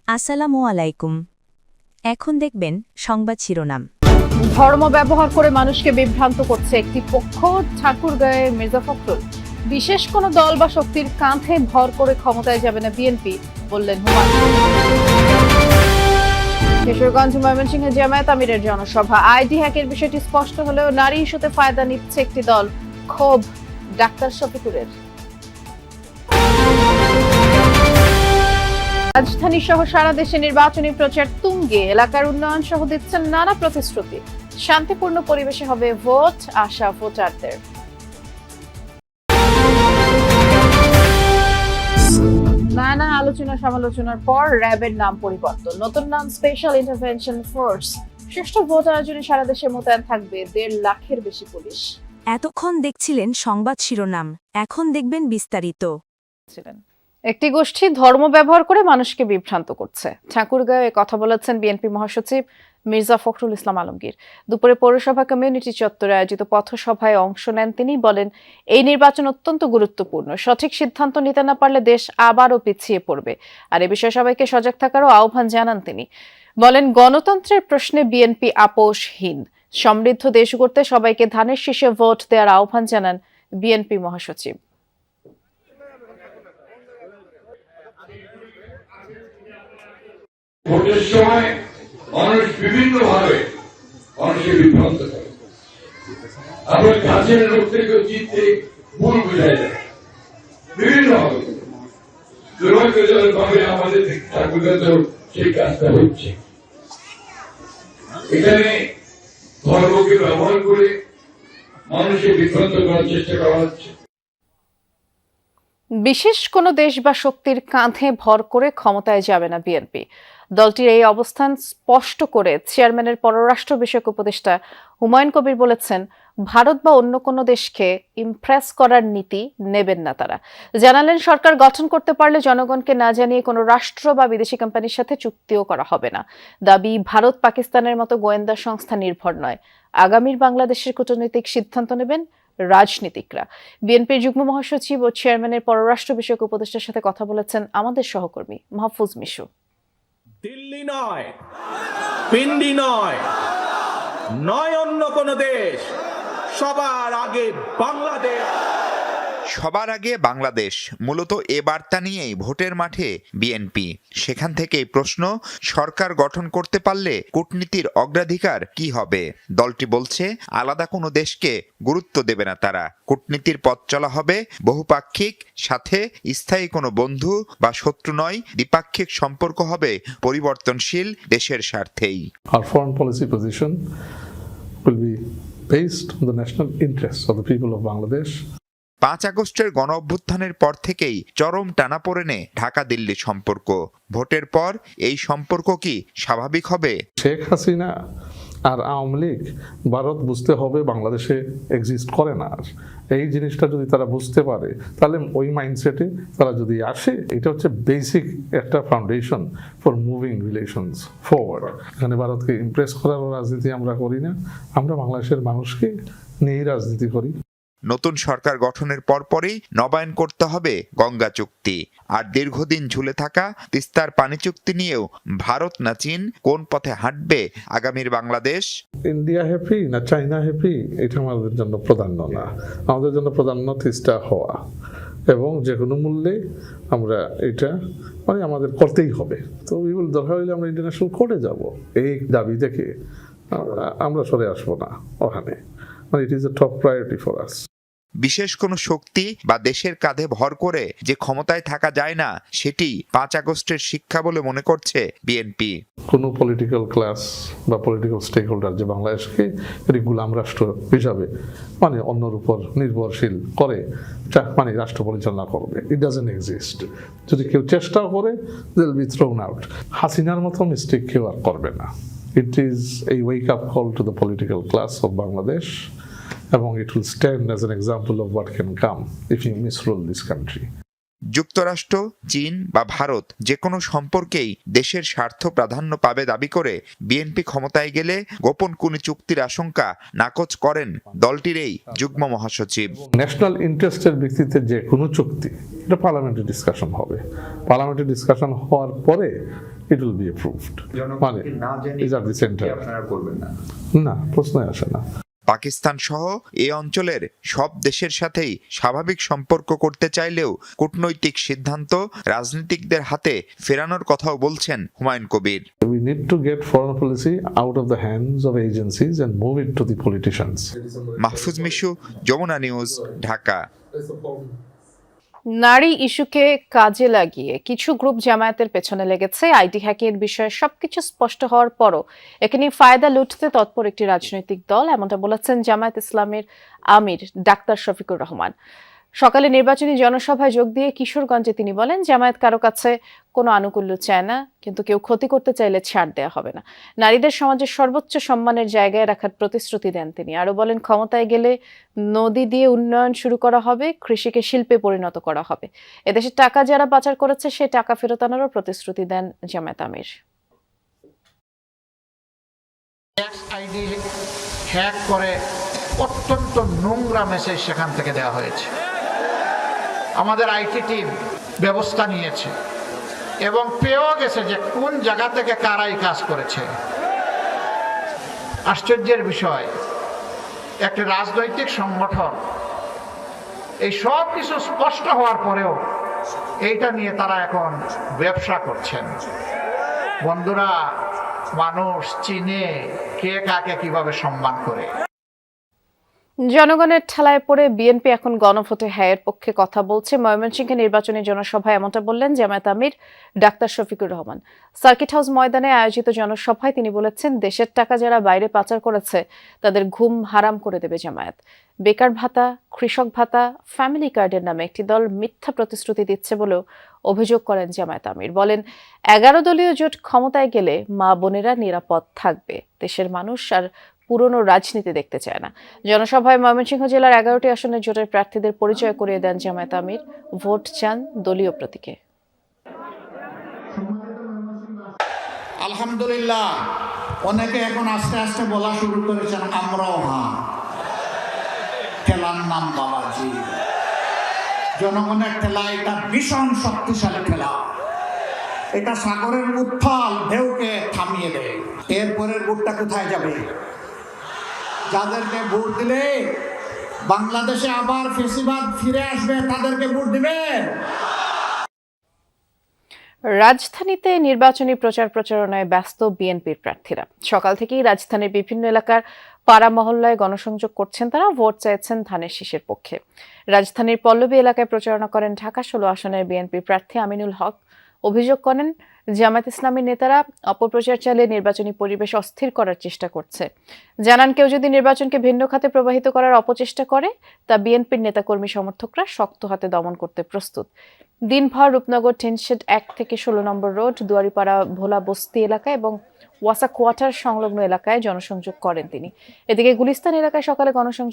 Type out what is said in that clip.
আসসালামু আলাইকুম। এখন দেখবেন সংবাদ শিরোনাম। ধর্ম ব্যবহার করে মানুষকে বিভ্রান্ত করছে একটি পক্ষ, ঠাকুরগাঁয়ে মির্জা ফখরুল। বিশেষ কোনো দল বা শক্তির কাঁধে ভর করে ক্ষমতায় যাবে না বিএনপি, বললেন হুমায়ুন। কিশোরগঞ্জ ময়মনসিংহে জামায়াত আমিরের জনসভা। আইডি হ্যাকের বিষয়টি স্পষ্ট হলেও নারী ইস্যুতে ফায়দা নিচ্ছে একটি দল, ক্ষোভ ডাক্তার শফিকুরের। রাজধানী সহ সারা দেশে নির্বাচনী প্রচার তুঙ্গে, এলাকার উন্নয়ন সহ দিচ্ছেন নানা প্রতিশ্রুতি। শান্তিপূর্ণ পরিবেশে হবে ভোট, আশা ভোটারদের। নানা আলোচনা সমালোচনার পর র্যাবের নাম পরিবর্তন, নতুন নাম স্পেশাল ইন্টারভেনশন ফোর্স। সুষ্ঠু ভোট আয়োজনে সারা দেশে মোতায়েন থাকবে 1.5 লাখের বেশি পুলিশ। এতক্ষণ দেখছিলেন সংবাদ শিরোনাম, এখন দেখবেন বিস্তারিত। একটি গোষ্ঠী ধর্ম ব্যবহার করে মানুষকে বিভ্রান্ত করছে। ঠাকুরগাঁয়ে কথা বলেছেন বিএনপি মহাসচিব মির্জা ফখরুল ইসলাম আলমগীর। দুপুরে পৌরসভা কমিউনিটি চত্বরে আয়োজিত পথসভায় অংশ নেন তিনি। বলেন, এই নির্বাচন অত্যন্ত গুরুত্বপূর্ণ, সঠিক সিদ্ধান্ত নিতে না পারলে দেশ আবারও পিছিয়ে পড়বে। আর এ বিষয়ে সবাইকে সজাগ থাকারও আহ্বান জানান তিনি। বলেন, গণতন্ত্রের প্রশ্নে বিএনপি আপোষহীন। সমৃদ্ধ দেশ গড়তে সবাইকে ধানের শীষে ভোট দেওয়ার আহ্বান জানান বিএনপি মহাসচিব। ভোটের সময় মানুষ বিভিন্নভাবে মানুষকে বিভ্রান্ত করে। আমরা কাছের লোক থেকে জিততে ভুল বুঝাই যায় বিভিন্নভাবে। দুর্ভাগ্যজনকভাবে আমাদের ঠাকুরগাঁও সেই কাজটা হচ্ছে। এখানে ধর্মকে ব্যবহার করে মানুষকে বিভ্রান্ত করার চেষ্টা করা হচ্ছে। বিশেষ কোনো দেশ বা শক্তির কাঁধে ভর করে ক্ষমতায় যাবে না বিএনপি। দলটির এই অবস্থান স্পষ্ট করে চেয়ারম্যানের পররাষ্ট্র বিষয়ক উপদেষ্টা হুমায়ুন কবির বলেছেন, ভারত বা অন্য কোনো দেশকে ইমপ্রেস করার নীতি নেবেন না তারা। জানালেন, সরকার গঠন করতে পারলে জনগণকে না জানিয়ে কোনো রাষ্ট্র বা বিদেশি কোম্পানির সাথে চুক্তিও করা হবে না। দাবি, ভারত পাকিস্তানের মতো গোয়েন্দা সংস্থা নির্ভর নয়, আগামীর বাংলাদেশের কূটনৈতিক সিদ্ধান্ত নেবেন রাজনীতিকরা। বিএনপির যুগ্ম মহাসচিব ও চেয়ারম্যানের পররাষ্ট্র বিষয়ক উপদেষ্টার সাথে কথা বলেছেন আমাদের সহকর্মী মাহফুজ মিশু। দিল্লি নয়, পিন্ডি নয়, নয় অন্য কোন দেশ, সবার আগে বাংলাদেশ। সবার আগে বাংলাদেশ, মূলত এ বার্তা নিয়েই ভোটের মাঠে বিএনপি। সেখান থেকেই প্রশ্ন, সরকার গঠন করতে পারলে কূটনীতির অগ্রাধিকার কি হবে? দলটি বলছে, আলাদা কোনো দেশকে গুরুত্ব দেবে না তারা। কূটনীতির পথ চলা হবে বহুপাক্ষিক, সাথে স্থায়ী কোনো বন্ধু বা শত্রু নয়। দ্বিপাক্ষিক সম্পর্ক হবে পরিবর্তনশীল দেশের স্বার্থেই। Our foreign policy position will be based on the national interests of the people of Bangladesh. 5 আগস্টের গণ অভ্যুত্থানের পর থেকেই চরম টানাপোড়েনে ঢাকা দিল্লি সম্পর্ক। ভোটের পর এই সম্পর্ক কি স্বাভাবিক হবে? শেখ হাসিনা আর আওয়ামী লীগ ভারত বুঝতে হবে বাংলাদেশে এক্সিস্ট করে না। আর এই জিনিসটা যদি তারা বুঝতে পারে, তাহলে ওই মাইন্ডসেটে তারা যদি আসে, এটা হচ্ছে বেসিক একটা foundation for moving relations forward. এখানে ভারতকে ইমপ্রেস করার রাজনীতি আমরা করি না, আমরা বাংলাদেশের মানুষকে নিয়েই রাজনীতি করি। নতুন সরকার গঠনের পরপরই নবায়ন করতে হবে গঙ্গা চুক্তি। আর দীর্ঘদিন ঝুলে থাকা তিস্তার পানি চুক্তি নিয়েও ভারত না চীন কোন পথে হাঁটবে আগামীর বাংলাদেশ? ইন্ডিয়া হ্যাপি না চায়না হ্যাপি, এটা আমাদের জন্য প্রাধান্য না। আমাদের জন্য প্রাধান্য তিস্তা হওয়া, এবং যে কোনো মূল্যে আমরা এটা আমাদের করতেই হবে। তো দরকার হইলে আমরা ইন্টারন্যাশনাল কোর্টে যাব। এই দাবি থেকে আমরা সরে আসবো না ওখানে। It is a top priority for us. বিশেষ কোনো শক্তি বা দেশের কাঁধে ভর করে যে ক্ষমতায় থাকা যায় না, সেটি 5 আগস্টের শিক্ষা বলে মনে করছে বিএনপি। কোনো পলিটিক্যাল ক্লাস বা পলিটিক্যাল স্টেক হোল্ডার যে বাংলাদেশকে গোলাম রাষ্ট্র হিসাবে অন্যর উপর নির্ভরশীল করে রাষ্ট্র পরিচালনা করবে, ইট ডাজন্ট এক্সিস্ট। যদি কেউ চেষ্টাও করে, they will be thrown out. হাসিনার মতো মিস্টেক কেউ আর করবে না। It is a wake-up call to the political class of Bangladesh, এবং it will stand as an example of what can come if you misrule this country. যুক্তরাষ্ট্র, চীন বা ভারত যে কোনো সম্পর্কেই দেশের স্বার্থ প্রাধান্য পাবে দাবি করে বিএনপি ক্ষমতায় গেলে গোপন কোন চুক্তির আশঙ্কা নাকচ করেন দলটির এই যুগ্ম মহাসচিব। ন্যাশনাল ইন্টারেস্টের ভিত্তিতে যে কোনো চুক্তি, এটা পার্লামেন্টে ডিসকাশন হবে। পার্লামেন্টে ডিসকাশন হওয়ার পরে ইট উইল বি অ্যাপ্রুভড। মানে ইজ আট দি সেন্টার, না প্রশ্নই আসে না। পাকিস্তান সহ এ অঞ্চলের সব দেশের সাথেই স্বাভাবিক সম্পর্ক করতে চাইলেও কূটনৈতিক সিদ্ধান্ত রাজনীতিকদের হাতে ফেরানোর কথাও বলছেন Humayun Kabir. We need to get foreign policy out of the hands of agencies and move it to the politicians. Mahfuz Mishu, Jamuna News, Dhaka. নারী ইস্যুকে কাজে লাগিয়ে কিছু গ্রুপ জামায়াতের পেছনে লেগেছে। আইটি হ্যাকের বিষয়ে সবকিছু স্পষ্ট হওয়ার পরও একে নিয়ে ফায়দা লুটতে তৎপর একটি রাজনৈতিক দল, এমনটা বলেছেন জামায়াত ইসলামের আমির ডাক্তার শফিকুর রহমান। সকালে নির্বাচনী জনসভায় যোগ দিয়ে কিশোরগঞ্জে তিনি বলেন, জামায়াত কারো কাছে কোনো আনুকূল্য চায় না, কিন্তু কেউ ক্ষতি করতে চাইলে ছাড় দেওয়া হবে না। নারীদের সমাজের সর্বোচ্চ সম্মানের জায়গায় রাখার প্রতিশ্রুতি দেন তিনি। আরো বলেন, ক্ষমতায় গেলে নদী দিয়ে উন্নয়ন শুরু করা হবে, কৃষিকে শিল্পে পরিণত করা হবে। এদেশের টাকা যারা পাচার করেছে সে টাকা ফেরত আনারও প্রতিশ্রুতি দেন জামায়াত আমির। আইডি হ্যাক করে অত্যন্ত নোংরা মেসেজ সেখান থেকে দেওয়া হয়েছে। আমাদের আইটি টিম ব্যবস্থা নিয়েছে এবং পেয়েও গেছে যে কোন জায়গা থেকে কারাই কাজ করেছে। আশ্চর্যের বিষয়, একটি রাজনৈতিক সংগঠন এই সব কিছু স্পষ্ট হওয়ার পরেও এইটা নিয়ে তারা এখন ব্যবসা করছেন। বন্ধুরা, মানুষ চিনে কে কাকে কিভাবে সম্মান করে। জনগণের ঠেলায় পড়ে বিএনপি এখন গণভোটে হ্যায়ের পক্ষে কথা বলছে। ময়মনসিংহে নির্বাচনী জনসভায় এমনটা বললেন জামায়াত আমির doctor Shafiqur Rahman. Circuit house ময়দানে আয়োজিত জনসভায় তিনি বলেছেন, দেশের টাকা যারা বাইরে পাচার করেছে তাদের ঘুম হারাম করে দেবে জামায়াত। বেকার ভাতা, কৃষক ভাতা, ফ্যামিলি কার্ডের নামে একটি দল মিথ্যা প্রতিশ্রুতি দিচ্ছে বলেও অভিযোগ করেন জামায়াত আমির। বলেন, 11 দলীয় জোট ক্ষমতায় গেলে মা বোনেরা নিরাপদ থাকবে। দেশের মানুষ আর পুরনো রাজনীতি দেখতে চায় না। জনসভায় ময়মনসিংহ জেলার 11টি আসনের জোটের প্রার্থীদের পরিচয় করিয়ে দেন জামায়াত আমির। ভোট চান দলীয় প্রতীকে। আলহামদুলিল্লাহ, অনেকে এখন আস্তে আস্তে বলা শুরু করেছেন আমরাও হ্যাঁ। খেলার নাম বাবাজি, জনগণের খেলা। এটা ভীষণ শক্তিশালী খেলা। এটা সাগরের উত্থাল ঢেউকে থামিয়ে দেয়। এরপরের ভোটটা কোথায় যাবে? যাদেরকে ভোট দিলে বাংলাদেশে আবার ফেসিবাদ ফিরে আসবে তাদেরকে ভোট দিবেন। রাজধানীতে নির্বাচনী প্রচার প্রচারণায় ব্যস্ত বিএনপির প্রার্থীরা। সকাল থেকেই রাজধানীর বিভিন্ন এলাকার পাড়া মহল্লায় গণসংযোগ করছেন তারা। ভোট চাইছেন ধানের শীষের পক্ষে। রাজধানীর পল্লবী এলাকায় প্রচারণা করেন ঢাকা 16 আসনের বিএনপি প্রার্থী আমিনুল হক। অভিযোগ করেন, জামায়াত ইসলামীর নেতারা অপপ্রচার চালিয়ে নির্বাচনী পরিবেশ অস্থির করার চেষ্টা করছে। জানান, কেউ যদি নির্বাচনকে ভিন্ন খাতে প্রবাহিত করার অপচেষ্টা করে তা বিএনপির নেতাকর্মী সমর্থকরা শক্ত হাতে দমন করতে প্রস্তুত। দিনভর রূপনগর টিনশেড 1 থেকে 16 নম্বর রোড, দুয়ারিপাড়া ভোলা বস্তি এলাকা এবং ওয়াসা কোয়ার্টার সংলগ্ন এলাকায় জনসংযোগ করেন তিনি। এদিকে গুলিস্তান এলাকায় সকালে গণসংযোগ